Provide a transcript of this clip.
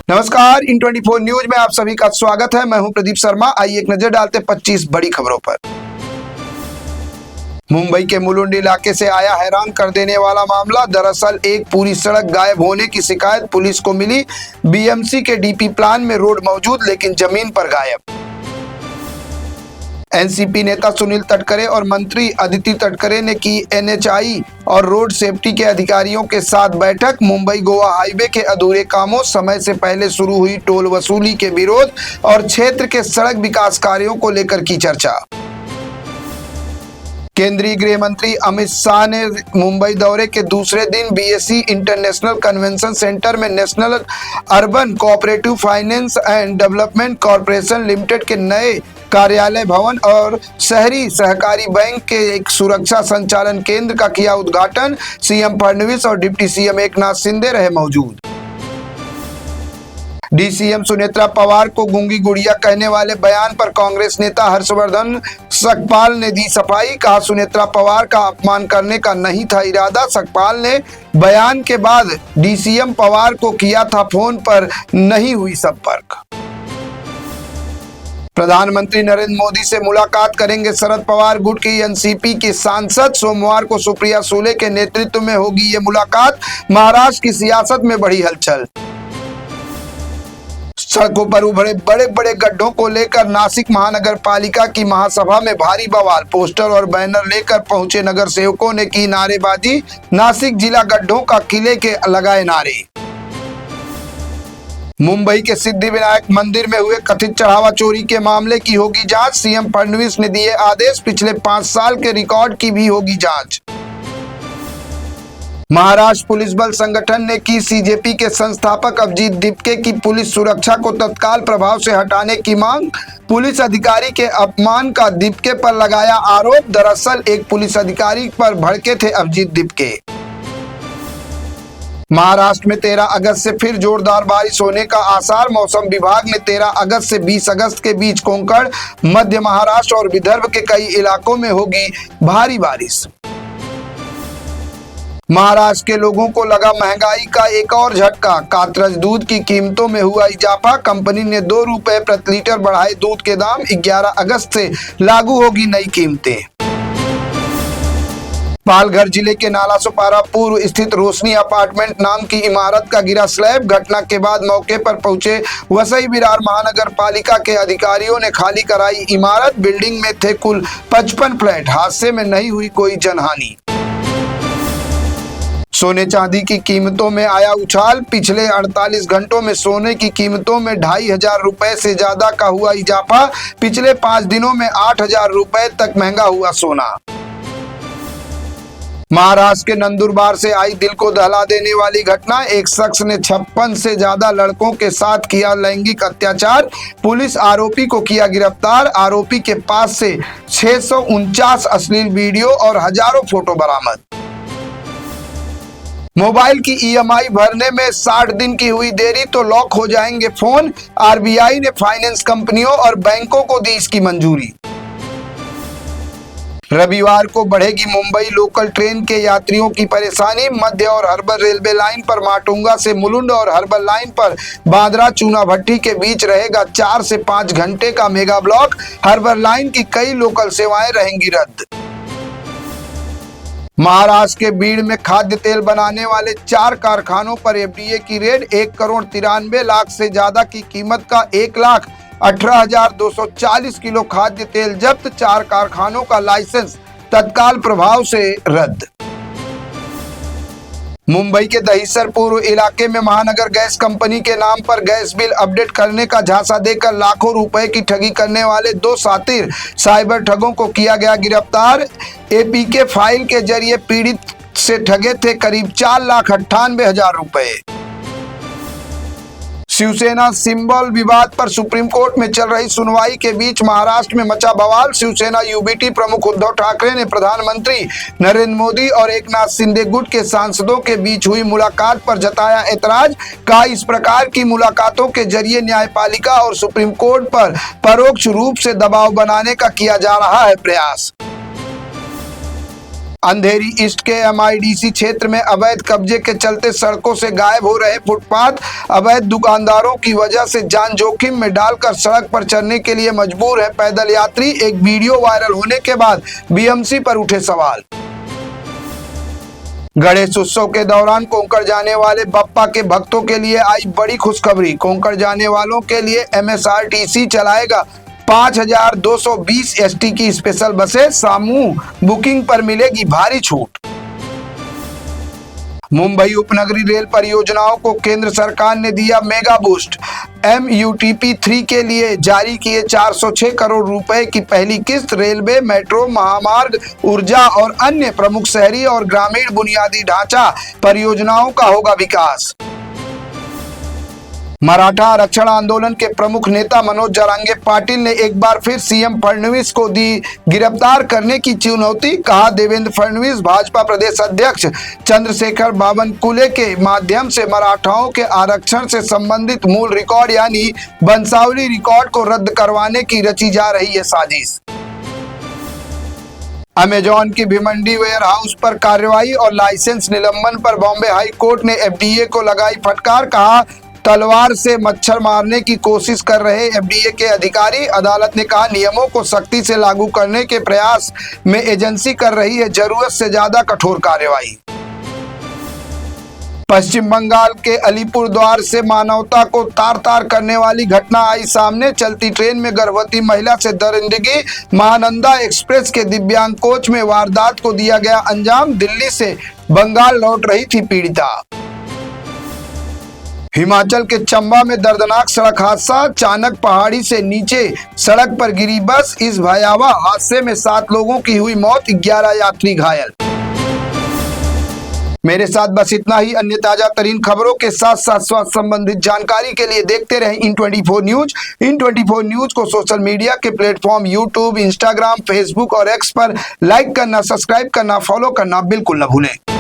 नमस्कार, इन 24 न्यूज में आप सभी का स्वागत है। मैं हूं प्रदीप शर्मा। आइए एक नजर डालते 25 बड़ी खबरों पर। मुंबई के मुलुंड इलाके से आया हैरान कर देने वाला मामला। दरअसल एक पूरी सड़क गायब होने की शिकायत पुलिस को मिली। बीएमसी के डीपी प्लान में रोड मौजूद, लेकिन जमीन पर गायब। एनसीपी नेता सुनील तटकरे और मंत्री अदिति तटकरे ने की एनएचआई और रोड सेफ्टी के अधिकारियों के साथ बैठक। मुंबई गोवा हाईवे के अधूरे कामों, समय से पहले शुरू हुई टोल वसूली के विरोध और क्षेत्र के सड़क विकास कार्यों को लेकर की चर्चा। केंद्रीय गृह मंत्री अमित शाह ने मुंबई दौरे के दूसरे दिन बीएसई इंटरनेशनल कन्वेंशन सेंटर में national urban cooperative finance and development corporation limited के नए कार्यालय भवन और शहरी सहकारी बैंक के एक सुरक्षा संचालन केंद्र का किया उद्घाटन। सीएम फडणवीस और डिप्टी सीएम एकनाथ शिंदे रहे मौजूद। डीसीएम सुनेत्रा पवार को गूंगी गुड़िया कहने वाले बयान पर कांग्रेस नेता हर्षवर्धन सकपाल ने दी सफाई। कहा, सुनेत्रा पवार का अपमान करने का नहीं था इरादा। सकपाल ने बयान के बाद डीसीएम पवार को किया था फोन पर नहीं हुई संपर्क। प्रधानमंत्री नरेंद्र मोदी से मुलाकात करेंगे शरद पवार गुट की एनसीपी की सांसद। सोमवार को सुप्रिया सुले के नेतृत्व में होगी ये मुलाकात। महाराष्ट्र की सियासत में बढ़ी हलचल। सड़कों पर उभरे बड़े बड़े गड्ढों को लेकर नासिक महानगर पालिका की महासभा में भारी बवाल। पोस्टर और बैनर लेकर पहुंचे नगर सेवकों ने की नारेबाजी। नासिक जिला गड्ढों का किले के लगाए नारे। मुंबई के सिद्धिविनायक मंदिर में हुए कथित चढ़ावा चोरी के मामले की होगी जांच। सीएम फडणवीस ने दिए आदेश। पिछले 5 साल के रिकॉर्ड की भी होगी जांच। महाराष्ट्र पुलिस बल संगठन ने की सीजेपी के संस्थापक अभिजीत दीपके की पुलिस सुरक्षा को तत्काल प्रभाव से हटाने की मांग। पुलिस अधिकारी के अपमान का दीपके पर लगाया आरोप। दरअसल एक पुलिस अधिकारी पर भड़के थे अभिजीत दीपके। महाराष्ट्र में 13 अगस्त से फिर जोरदार बारिश होने का आसार। मौसम विभाग ने 13 अगस्त से 20 अगस्त के बीच कोंकण, मध्य महाराष्ट्र और विदर्भ के कई इलाकों में होगी भारी बारिश। महाराष्ट्र के लोगों को लगा महंगाई का एक और झटका। कात्रज दूध की कीमतों में हुआ इजाफा। कंपनी ने 2 रुपए प्रति लीटर बढ़ाए दूध के दाम। 11 अगस्त से लागू होगी नई कीमतें। पालघर जिले के नालासोपारा पूर्व स्थित रोशनी अपार्टमेंट नाम की इमारत का गिरा स्लैब। घटना के बाद मौके पर पहुंचे वसई विरार महानगर पालिका के अधिकारियों ने खाली कराई इमारत। बिल्डिंग में थे कुल 55 फ्लैट। हादसे में नहीं हुई कोई जनहानि। सोने चांदी की कीमतों में आया उछाल। पिछले 48 घंटों में सोने की कीमतों में 2500 रुपए से ज्यादा का हुआ इजाफा। पिछले 5 दिनों में 8000 रुपए तक महंगा हुआ सोना। महाराष्ट्र के नंदुरबार से आई दिल को दहला देने वाली घटना। एक शख्स ने 56 से ज्यादा लड़कों के साथ किया लैंगिक अत्याचार। पुलिस आरोपी को किया गिरफ्तार। आरोपी के पास से 649 अश्लील वीडियो और हजारों फोटो बरामद। मोबाइल की ईएमआई भरने में 60 दिन की हुई देरी तो लॉक हो जाएंगे फोन। आरबीआई ने फाइनेंस कंपनियों और बैंकों को दी इसकी मंजूरी। रविवार को बढ़ेगी मुंबई लोकल ट्रेन के यात्रियों की परेशानी। मध्य और हर्बर रेलवे लाइन पर माटुंगा से मुलुंड और हर्बर लाइन पर बांद्रा चूनाभट्टी के बीच रहेगा 4 से 5 घंटे का मेगा ब्लॉक। हर्बर लाइन की कई लोकल सेवाएं रहेंगी रद्द। महाराष्ट्र के बीड़ में खाद्य तेल बनाने वाले 4 कारखानों पर एफडीए की रेड। 1 करोड़ 93 लाख से ज्यादा की कीमत का 1,18,240 किलो खाद्य तेल जब्त। 4 कारखानों का लाइसेंस तत्काल प्रभाव से रद्द। मुंबई के दहिसर पूर्व इलाके में महानगर गैस कंपनी के नाम पर गैस बिल अपडेट करने का झांसा देकर लाखों रुपए की ठगी करने वाले 2 शातिर साइबर ठगों को किया गया गिरफ्तार। एपीके फाइल के जरिए पीड़ित से ठगे थे करीब 4,98,000 रुपए। शिवसेना सिंबल विवाद पर सुप्रीम कोर्ट में चल रही सुनवाई के बीच महाराष्ट्र में मचा बवाल। शिवसेना यूबीटी प्रमुख उद्धव ठाकरे ने प्रधानमंत्री नरेंद्र मोदी और एकनाथ शिंदे गुट के सांसदों के बीच हुई मुलाकात पर जताया ऐतराज। कहा, इस प्रकार की मुलाकातों के जरिए न्यायपालिका और सुप्रीम कोर्ट पर परोक्ष रूप से दबाव बनाने का किया जा रहा है प्रयास। अंधेरी ईस्ट के MIDC क्षेत्र में अवैध कब्जे के चलते सड़कों से गायब हो रहे फुटपाथ अवैध दुकानदारों की वजह से जान जोखिम में डालकर सड़क पर चलने के लिए मजबूर है पैदल यात्री। एक वीडियो वायरल होने के बाद BMC पर उठे सवाल। गणेश उत्सव के दौरान कोंकण जाने वाले बप्पा के भक्तों के लिए आई बड़ी खुशखबरी। कोंकण जाने वालों के लिए MSRTC चलाएगा 5220 ST की स्पेशल बसें। समूह बुकिंग पर मिलेगी भारी छूट। मुंबई उपनगरीय रेल परियोजनाओं को केंद्र सरकार ने दिया मेगा बूस्ट। MUTP 3 के लिए जारी किए 406 करोड़ रुपए की पहली किस्त। रेलवे, मेट्रो, महामार्ग, ऊर्जा और अन्य प्रमुख शहरी और ग्रामीण बुनियादी ढांचा परियोजनाओं का होगा विकास। मराठा आरक्षण आंदोलन के प्रमुख नेता मनोज जरांगे पाटिल ने एक बार फिर CM फडणवीस को दी गिरफ्तार करने की चुनौती। कहा, देवेंद्र फडणवीस भाजपा प्रदेश अध्यक्ष चंद्रशेखर बावनकुले के माध्यम से मराठाओं के आरक्षण से संबंधित मूल रिकॉर्ड यानी वंशावली रिकॉर्ड को रद्द करवाने की रची जा रही है साजिश। अमेजॉन की भिवंडी वेयर हाउस पर कार्रवाई और लाइसेंस निलंबन पर बॉम्बे हाई कोर्ट ने FDA को लगाई फटकार। कहा, तलवार से मच्छर मारने की कोशिश कर रहे FDA के अधिकारी। अदालत ने कहा, नियमों को सख्ती से लागू करने के प्रयास में एजेंसी कर रही है जरूरत से ज्यादा कठोर कार्रवाई। पश्चिम बंगाल के अलीपुरद्वार से मानवता को तार तार करने वाली घटना आई सामने। चलती ट्रेन में गर्भवती महिला से दरिंदगी। महानंदा एक्सप्रेस के दिव्यांग कोच में वारदात को दिया गया अंजाम। दिल्ली से बंगाल लौट रही थी पीड़िता। हिमाचल के चंबा में दर्दनाक सड़क हादसा। चाणक पहाड़ी से नीचे सड़क पर गिरी बस। इस भयावह हादसे में 7 लोगों की हुई मौत, 11 यात्री घायल। मेरे साथ बस इतना ही। अन्य ताजा तरीन खबरों के साथ साथ स्वास्थ्य संबंधित जानकारी के लिए देखते रहें In24 न्यूज। In24 न्यूज को सोशल मीडिया के प्लेटफॉर्म YouTube, Instagram, Facebook और X पर लाइक करना, सब्सक्राइब करना, फॉलो करना बिल्कुल न भूलें।